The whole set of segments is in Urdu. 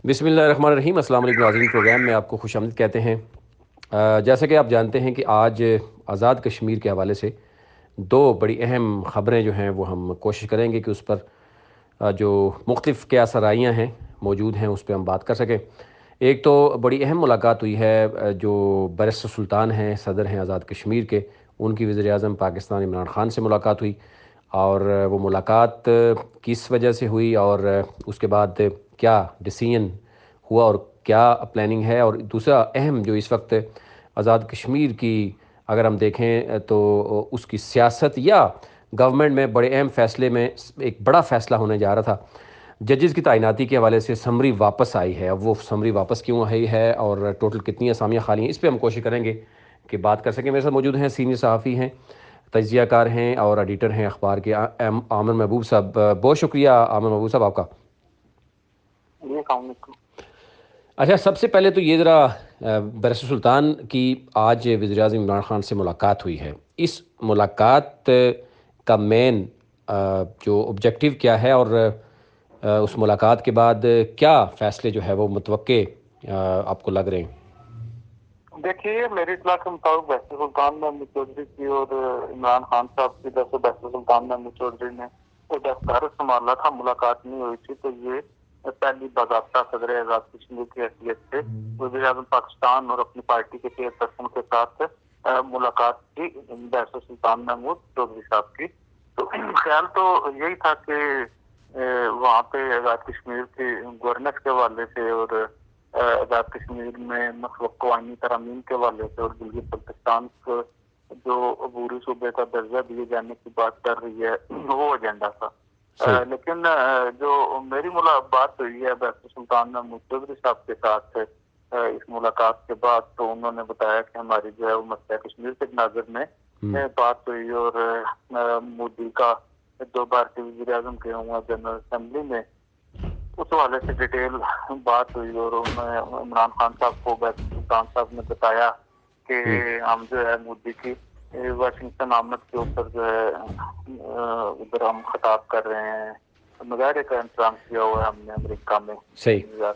بسم اللہ الرحمن الرحیم۔ السلام علیکم ناظرین، پروگرام میں آپ کو خوش آمدید کہتے ہیں۔ جیسا کہ آپ جانتے ہیں کہ آج آزاد کشمیر کے حوالے سے دو بڑی اہم خبریں جو ہیں وہ ہم کوشش کریں گے کہ اس پر جو مختلف کیا سرائیاں ہیں موجود ہیں اس پہ ہم بات کر سکیں۔ ایک تو بڑی اہم ملاقات ہوئی ہے جو بیرسٹر سلطان ہیں، صدر ہیں آزاد کشمیر کے، ان کی وزیر اعظم پاکستان عمران خان سے ملاقات ہوئی، اور وہ ملاقات کس وجہ سے ہوئی اور اس کے بعد کیا ڈیسیژن ہوا اور کیا پلاننگ ہے، اور دوسرا اہم جو اس وقت آزاد کشمیر کی اگر ہم دیکھیں تو اس کی سیاست یا گورنمنٹ میں بڑے اہم فیصلے میں ایک بڑا فیصلہ ہونے جا رہا تھا، ججز کی تعیناتی کے حوالے سے سمری واپس آئی ہے۔ اب وہ سمری واپس کیوں آئی ہے اور ٹوٹل کتنی اسامیاں خالی ہیں، اس پہ ہم کوشش کریں گے کہ بات کر سکیں۔ میرے ساتھ موجود ہیں سینئر صحافی ہیں، تجزیہ کار ہیں اور ایڈیٹر ہیں اخبار کے، عامر محبوب صاحب۔ بہت شکریہ عامر محبوب صاحب آپ کا۔ جی السلام علیکم۔ اچھا، سب سے پہلے تو یہ ذرا بیرسٹر سلطان کی آج وزیر اعظم عمران خان سے ملاقات ہوئی ہے، اس ملاقات کا مین جو آبجیکٹیو کیا ہے، اور اس ملاقات کے بعد کیا فیصلے جو ہے وہ متوقع آپ کو لگ رہے ہیں؟ دیکھیے، میری اطلاع کے مطابق بیرسٹر سلطان محمود چودھری کی اور عمران خان صاحب کی طرف سے بیرسٹر سلطان محمود چودھری نے وہ دستار سنبھالا تھا، ملاقات نہیں ہوئی تھی، تو یہ پہلی باضابطہ صدر آزاد کشمیر کی حیثیت سے وزیر اعظم پاکستان اور اپنی پارٹی کے چیئرپرسن کے ساتھ ملاقات کی بیرسٹر سلطان محمود چودھری صاحب کی۔ تو خیال تو یہی تھا کہ وہاں پہ آزاد کشمیر کے گورننس کے حوالے سے اور آزاد کشمیر میں مسلک قوانین ترامیم کے حوالے سے اور گلگت بلتستان کو جو عبوری صوبے کا درجہ دیے جانے کی بات کر رہی ہے، وہ ایجنڈا تھا۔ لیکن جو میری بات ہوئی ہے بیرسٹر سلطان محمود چودھری صاحب کے ساتھ اس ملاقات کے بعد، تو انہوں نے بتایا کہ ہماری جو ہے وہ مسئلہ کشمیر کے تناظر میں بات ہوئی، اور مودی کا 2 بار کے وزیر اعظم کے ہوا جنرل اسمبلی میں اس حوالے سے ڈیٹیل بات ہوئی، اور انہوں نے عمران خان صاحب کو بیرسٹر سلطان صاحب نے بتایا کہ ہم جو ہے مودی کی واشنگٹن آمد کے اوپر جو ہے ادھر ہم خطاب کر رہے ہیں، مظاہرے کا انتظام کیا ہوا ہے ہم نے امریکہ میں۔ صحیح۔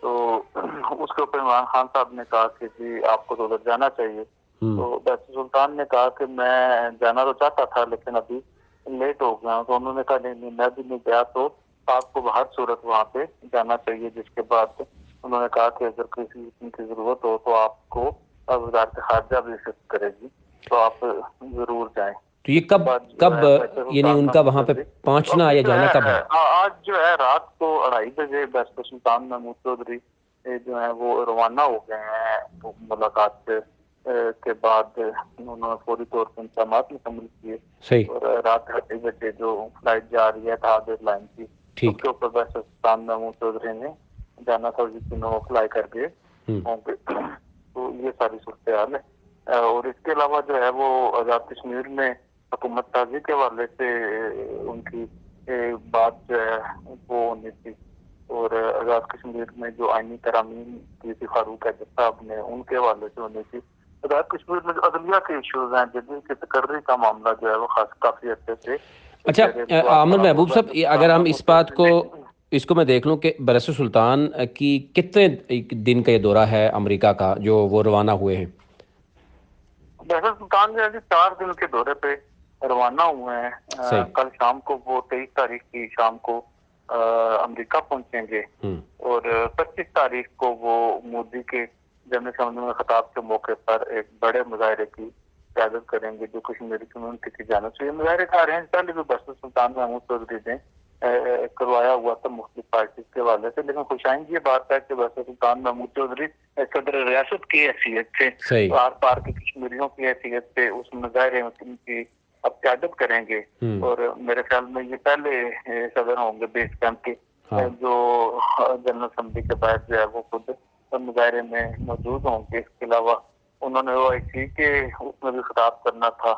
تو اس کے اوپر عمران خان صاحب نے کہا کہ جی آپ کو تو ادھر جانا چاہیے۔ تو بیرسٹر سلطان نے کہا کہ میں جانا تو چاہتا تھا لیکن ابھی لیٹ ہو گیا ہوں۔ تو انہوں نے کہا نہیں، میں بھی نہیں گیا، تو آپ کو ہر صورت وہاں پہ جانا چاہیے۔ جس کے بعد انہوں نے کہا کہ اگر کسی قسم کی ضرورت ہو تو آپ کو وزارت خارجہ بھی شفٹ کرے گی، تو آپ ضرور جائیں۔ تو یہ کب یعنی ان کا وہاں پہ پہنچنا یا جانا کب ہے؟ آج جو ہے رات کو 2:30 بجے بیرسٹر سلطان محمود چودھری جو ہیں وہ روانہ ہو گئے ہیں۔ ملاقات کے بعد انہوں نے فوری طور پر انتظامات مکمل کیے، اور رات 2:30 بجے جو فلائٹ جا رہی ہے تھا لائن کی، اس کے اوپر بیرسٹر سلطان محمود چودھری نے جانا تھا، جس دن وہ فلائی کر گئے ہوں گے۔ تو یہ ساری صورتحال ہے۔ اور اس کے علاوہ جو ہے وہ آزاد کشمیر میں حکومت سازی کے حوالے سے ان کی بات جو ہے وہ ہونی تھی، اور آزاد کشمیر میں جو آئینی ترامیم کی تھی فاروق اعظم صاحب نے، ان کے حوالے سے ہونی تھی۔ آزاد کشمیر میں جو عدلیہ کے ایشوز ہیں، جدید کی تقرری کا معاملہ جو ہے وہ کافی عرصے سے۔ اچھا عامر محبوب صاحب، اگر ہم اس کو میں دیکھ لوں کہ بیرسٹر سلطان کی کتنے دن کا یہ دورہ ہے امریکہ کا جو وہ روانہ ہوئے ہیں؟ بیرسٹر سلطان جو ہے 4 دن کے دورے پہ روانہ ہوئے ہیں۔ کل شام کو وہ 23 تاریخ کی شام کو امریکہ پہنچیں گے، اور 25 تاریخ کو وہ مودی کے جنرل اسمبلی میں خطاب کے موقع پر ایک بڑے مظاہرے کی قیادت کریں گے جو کشمیری کمیونٹی کی جانب سے۔ یہ مظاہرے کا ارینج پہلے بھی بیرسٹر سلطان محمود چودھری نے کروایا ہوا تھا مختلف پارٹیز کے حوالے سے، لیکن خوش آئندی یہ بات ہے کہ بیرسٹر سلطان محمود چودھری صدر ریاست کی حیثیت سے آر پار کے کشمیریوں کی حیثیت سے اس مظاہرے کی اب قیادت کریں گے، اور میرے خیال میں یہ پہلے صدر ہوں گے بیس کیمپ کے جو جنرل اسمبلی کے باہر جو ہے وہ خود مظاہرے میں موجود ہوں گے۔ اس کے علاوہ انہوں نے وہ کہ اس میں بھی خطاب کرنا تھا،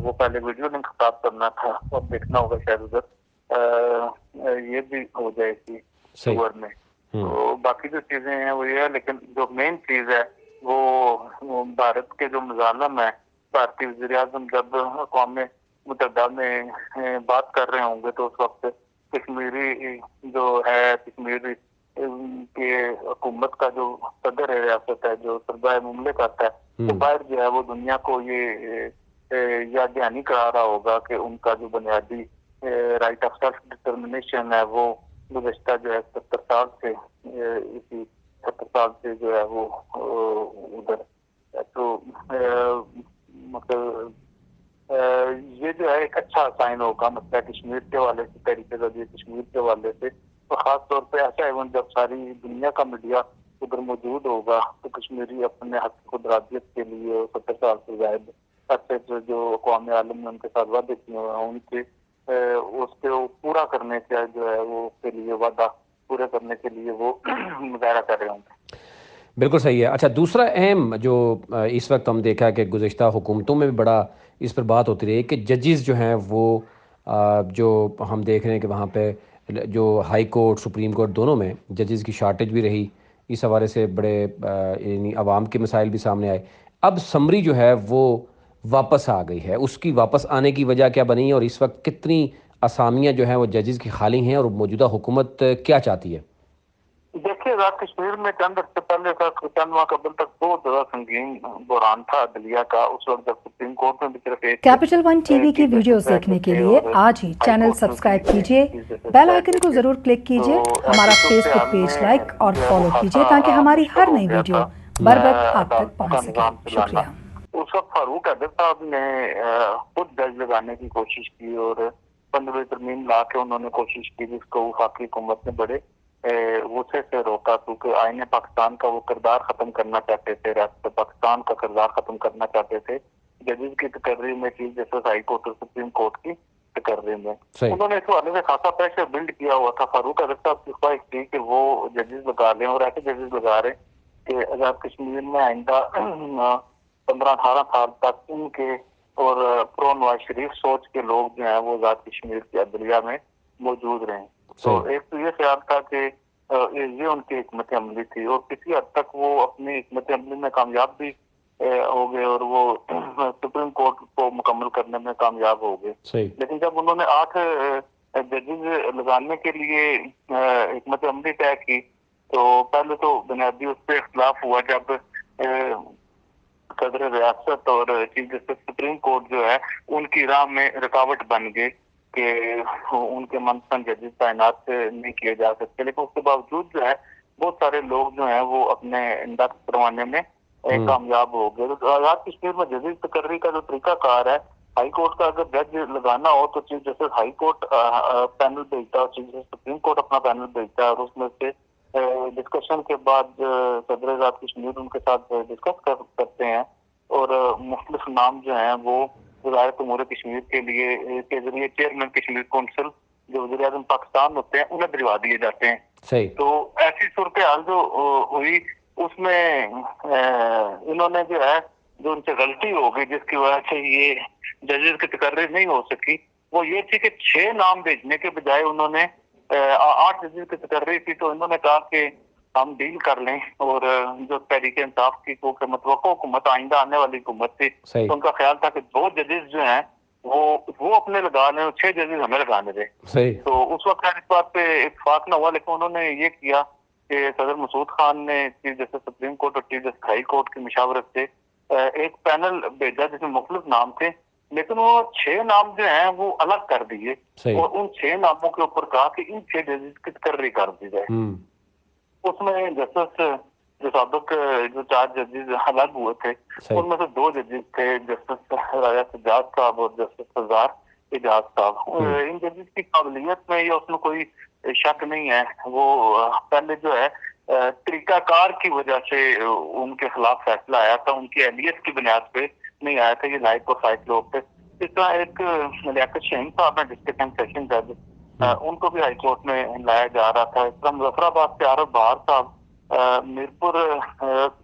وہ پہلے ویڈیو لنک خطاب کرنا تھا، اب دیکھنا ہوگا شاید ادھر یہ بھی ہو جائے گی صور میں۔ تو باقی جو چیزیں ہیں وہ یہ ہے، لیکن جو مین چیز ہے وہ بھارت کے جو مظالم ہے، بھارتی وزیر اعظم جب اقوام متحدہ میں بات کر رہے ہوں گے تو اس وقت کشمیری جو ہے، کشمیری کہ حکومت کا جو صدر ریاست ہے، جو سربراہ مملکت ہے، تو باہر جو ہے وہ دنیا کو یہ یاد دہانی کرا رہا ہوگا کہ ان کا جو بنیادی رائٹ آف سیلف ڈٹرمنیشن ہے وہ گزشتہ جو ہے 70 سال سے اسی 70 سال سے جو ہے وہ ادھر تو مطلب یہ جو ہے ایک اچھا سائن ہوگا مسئلہ کشمیر کے حوالے سے، تحریک آزادی کشمیر کے حوالے سے، تو خاص طور پہ ایسا ایونٹ جب ساری دنیا کا میڈیا ادھر موجود ہوگا تو کشمیری اپنے حق خود ارادیت کے لیے 70 سال سے زائد عرصے سے جو اقوام عالم نے ان کے ساتھ وعدے کیے ہوئے ہیں، ان کے اس کو پورا کرنے کا جو ہے وہ کے لیے وعدہ پورے کرنے کے لیے وہ مظاہرہ کر رہے ہوں گے۔ بالکل صحیح ہے۔ اچھا، دوسرا اہم جو اس وقت ہم دیکھا کہ گزشتہ حکومتوں میں بھی بڑا اس پر بات ہوتی رہی کہ ججز جو ہیں وہ جو ہم دیکھ رہے ہیں کہ وہاں پہ جو ہائی کورٹ سپریم کورٹ دونوں میں ججز کی شارٹیج بھی رہی، اس حوالے سے بڑے یعنی عوام کے مسائل بھی سامنے آئے۔ اب سمری جو ہے وہ واپس آ گئی ہے، اس کی واپس آنے کی وجہ کیا بنی ہے اور اس وقت کتنی اسامیاں جو ہیں وہ ججز کی خالی ہیں اور موجودہ حکومت کیا چاہتی ہے؟ دیکھیے آزاد کشمیر میں چند عرصے پہلے تک، چند ماہ قبل تک بہت زیادہ سنگین بحران تھا عدلیہ کا۔ اس وقت جب سپریم کورٹ میں بھی صرف ایک کیپٹل ون ٹی وی کی ویڈیوز دیکھنے کے لیے آج ہی چینل سبسکرائب کیجیے، بیل آئیکن کو ضرور کلک کیجیے، ہمارا فیس بک پیج لائک اور فالو کیجیے تاکہ ہماری ہر نئی ویڈیو بر وقت آپ تک پہنچ سکے۔ شکریہ۔ اس وقت فاروق حیدر صاحب نے خود جج لگانے کی کوشش کی اور 15ویں ترمیم لا کے انہوں نے کوشش کی جس کو وفاقی حکومت نے بڑے غصے سے روکا، کیونکہ آئین پاکستان کا وہ کردار ختم کرنا چاہتے تھے، ریاست پاکستان کا کردار ختم کرنا چاہتے تھے ججز کی تقرری میں، چیف جسٹس ہائی کورٹ اور سپریم کورٹ کی تقرری میں۔ انہوں نے اس حوالے سے خاصا پریشر بلڈ کیا ہوا تھا۔ فاروق حیدر صاحب کی خواہش تھی کہ وہ ججز لگا لیں اور ایسے ججز لگا رہے کہ آزاد کشمیر میں آئندہ 15-18 سال تک ان کے اور پرو نواز شریف سوچ کے لوگ جو ہیں وہ آزاد کشمیر کی عدلیہ میں موجود رہیں۔ تو ایک تو یہ خیال تھا کہ یہ ان کی حکمت عملی تھی اور کسی حد تک وہ اپنی حکمت عملی میں کامیاب بھی ہو گئے اور وہ سپریم کورٹ کو مکمل کرنے میں کامیاب ہو گئے۔ لیکن جب انہوں نے 8 ججز لگانے کے لیے حکمت عملی طے کی تو پہلے تو بنیادی اس پہ اختلاف ہوا جب صدر ریاست اور چیف جسٹس سپریم کورٹ جو ہے ان کی راہ میں رکاوٹ بن گئی کہ ان کے منصب ججز تعینات نہیں کیے جا سکتے، لیکن اس کے باوجود جو ہے بہت سارے لوگ جو ہیں وہ اپنے انڈکٹ کروانے میں کامیاب ہو گئے۔ تو آزاد کشمیر میں ججز تقرری کا جو طریقہ کار ہے، ہائی کورٹ کا اگر جج لگانا ہو تو chief justice high court panel بھیجتا ہے اور چیف جسٹس سپریم کورٹ اپنا پینل بھیجتا ہے اور اس میں سے ڈسکشن کے بعد صدر آزاد کشمیر ان کے ساتھ ڈسکس کرتے ہیں اور مختلف نام جو ہیں وہ وزارت امور کشمیر کے لیے کے ذریعے چیئرمین کشمیر کونسل جو وزیر اعظم پاکستان ہوتے ہیں انہیں بھجوا دیے جاتے ہیں۔ تو ایسی صورتحال جو ہوئی اس میں انہوں نے جو ہے جو ان سے غلطی ہو گئی جس کی وجہ سے یہ ججز کی تقرری نہیں ہو سکی وہ یہ تھی کہ 6 نام بھیجنے کے بجائے انہوں نے 8 ججز کی تقرری کی۔ تو انہوں نے کہا کہ ہم ڈیل کر لیں اور جو تحریک انصاف کی متوقع حکومت آئندہ آنے والی حکومت تھی تو ان کا خیال تھا کہ 2 ججز جو ہیں وہ اپنے لگا لیں اور 6 ججز ہمیں لگانے دیں۔ تو اس وقت اس بات پہ اتفاق نہ ہوا، لیکن انہوں نے یہ کیا کہ صدر مسعود خان نے چیف جسٹس سپریم کورٹ اور چیف جسٹس ہائی کورٹ کی مشاورت سے ایک پینل بھیجا جس میں مختلف نام تھے، لیکن وہ 6 نام جو ہیں وہ الگ کر دیے اور ان 6 ناموں کے اوپر کہا کہ ان 6 ججز کی تقرری کر دی جائے۔ اس میں جسٹس جو سابق جو 4 ججز الگ ہوئے تھے ان میں سے 2 ججز تھے، جسٹس راجہ سجاد صاحب اور جسٹس سزار اعجاز صاحب۔ ان ججز کی قابلیت میں یا اس میں کوئی شک نہیں ہے، وہ پہلے جو ہے طریقہ کار کی وجہ سے ان کے خلاف فیصلہ آیا تھا، ان کی اہلیت کی بنیاد پہ نہیں آیا تھا، یہ لائق اور فائق لوگ تھے۔ اس طرح ایک لیاقت شاہین صاحب ہیں ڈسٹرکٹ اینڈ سیشن جج، ان کو بھی ہائی کورٹ میں لایا جا رہا تھا۔ اس طرح مظفر آباد سے عارف بہار صاحب، میرپور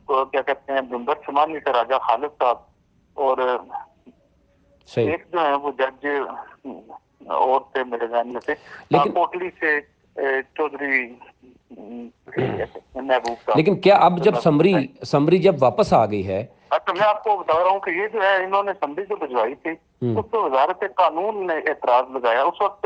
کیا کہتے ہیں بمبر شمالی سے راجہ خالد صاحب اور ایک جو ہے وہ جج اور تھے میرے ذہن میں سے کوٹلی سے چودھری محبوب صاحب۔ لیکن کیا اب جب سمری جب واپس آ گئی ہے، اچھا میں آپ کو بتا رہا ہوں کہ یہ جو ہے انہوں نے سمری جو بھجوائی تھی اس پہ وزارت قانون نے اعتراض لگایا۔ اس وقت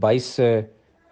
22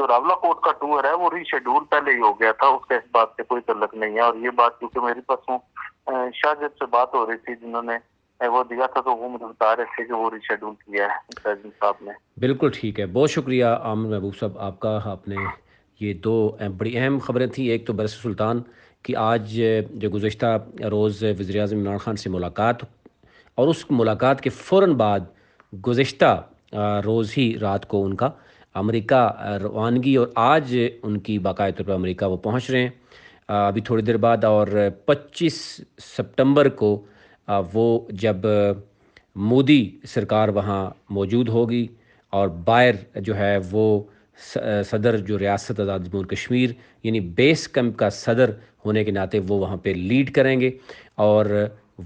جو راولا کوٹ کا ٹور ہے وہ ریشیڈول پہلے ہی ہو گیا تھا، اس کا اس بات سے کوئی تعلق نہیں ہے. اور یہ بات کیونکہ میری پرسوں شاہجد سے بات ہو رہی تھی جنہوں نے وہ دیا تھا، تو وہ مجھے بتا رہے تھے کہ وہ ریشیڈول کیا ہے پریزیڈنٹ صاحب نے. بالکل ٹھیک ہے، بہت شکریہ عامر محبوب صاحب آپ کا. آپ نے یہ دو بڑی اہم خبریں تھیں. ایک تو برس سلطان کی آج جو گزشتہ روز وزیر اعظم عمران خان سے ملاقات، اور اس ملاقات کے فوراً بعد گزشتہ روز ہی رات کو ان کا امریکہ روانگی، اور آج ان کی باقاعدہ طور پر امریکہ وہ پہنچ رہے ہیں ابھی تھوڑی دیر بعد. اور 25 سپٹمبر کو وہ جب مودی سرکار وہاں موجود ہوگی اور باہر جو ہے وہ صدر جو ریاست آزاد جمہوریہ کشمیر یعنی بیس کیمپ کا صدر ہونے کے ناطے وہ وہاں پہ لیڈ کریں گے اور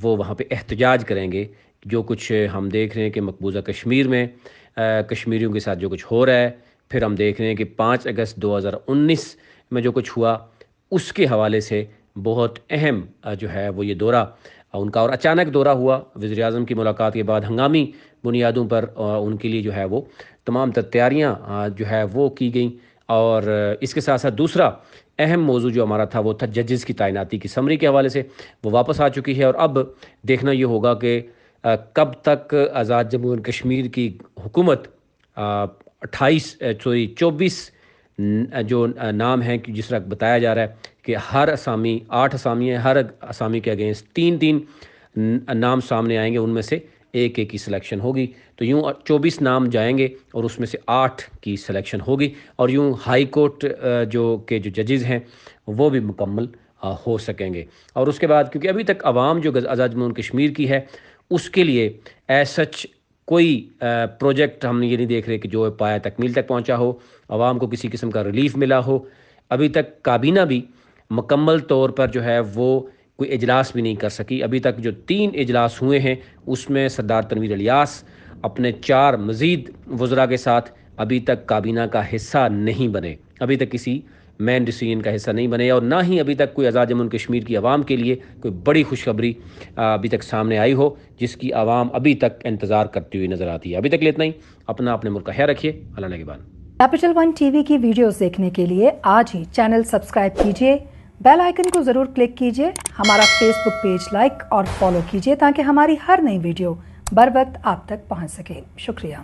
وہ وہاں پہ احتجاج کریں گے. جو کچھ ہم دیکھ رہے ہیں کہ مقبوضہ کشمیر میں کشمیریوں کے ساتھ جو کچھ ہو رہا ہے، پھر ہم دیکھ رہے ہیں کہ 5 اگست 2019 میں جو کچھ ہوا، اس کے حوالے سے بہت اہم جو ہے وہ یہ دورہ ان کا، اور اچانک دورہ ہوا وزیر اعظم کی ملاقات کے بعد. ہنگامی بنیادوں پر ان کے لیے جو ہے وہ تمام تیاریاں جو ہے وہ کی گئیں. اور اس کے ساتھ ساتھ دوسرا اہم موضوع جو ہمارا تھا وہ تھا ججز کی تعیناتی کی سمری کے حوالے سے. وہ واپس آ چکی ہے، اور اب دیکھنا یہ ہوگا کہ کب تک آزاد جمہوریہ کشمیر کی حکومت 24 جو نام ہیں کہ جس طرح بتایا جا رہا ہے کہ ہر اسامی 8 اسامی ہیں، ہر اسامی کے اگینسٹ 3 نام سامنے آئیں گے، ان میں سے ایک کی سلیکشن ہوگی. تو یوں 24 نام جائیں گے اور اس میں سے 8 کی سلیکشن ہوگی، اور یوں ہائی کورٹ جو ججز ہیں وہ بھی مکمل ہو سکیں گے. اور اس کے بعد کیونکہ ابھی تک عوام جو آزاد جمہوریہ کشمیر کی ہے اس کے لیے ایز سچ کوئی پروجیکٹ ہم یہ نہیں دیکھ رہے کہ جو پایہ تکمیل تک پہنچا ہو، عوام کو کسی قسم کا ریلیف ملا ہو. ابھی تک کابینہ بھی مکمل طور پر جو ہے وہ کوئی اجلاس بھی نہیں کر سکی. ابھی تک جو 3 اجلاس ہوئے ہیں اس میں سردار تنویر الیاس اپنے 4 مزید وزراء کے ساتھ ابھی تک کابینہ کا حصہ نہیں بنے، ابھی تک کسی مین ڈیسیژن کا حصہ نہیں بنے، اور نہ ہی ابھی تک کوئی آزاد جمہوریہ کشمیر کی عوام کے لیے کوئی بڑی خوشخبری ابھی تک سامنے آئی ہو جس کی عوام ابھی تک انتظار کرتی ہوئی نظر آتی ہے. ابھی تک لیے اتنا ہی. اپنے ملک کا خیال رکھیے. اللہ نگہبان. کیپٹل ون ٹی وی کی ویڈیوز دیکھنے کے لیے آج ہی چینل سبسکرائب کیجیے، بیل آئیکن کو ضرور کلک کیجیے، ہمارا فیس بک پیج لائک اور فالو کیجیے تاکہ ہماری ہر نئی ویڈیو بر وقت آپ تک پہنچ سکے. شکریہ.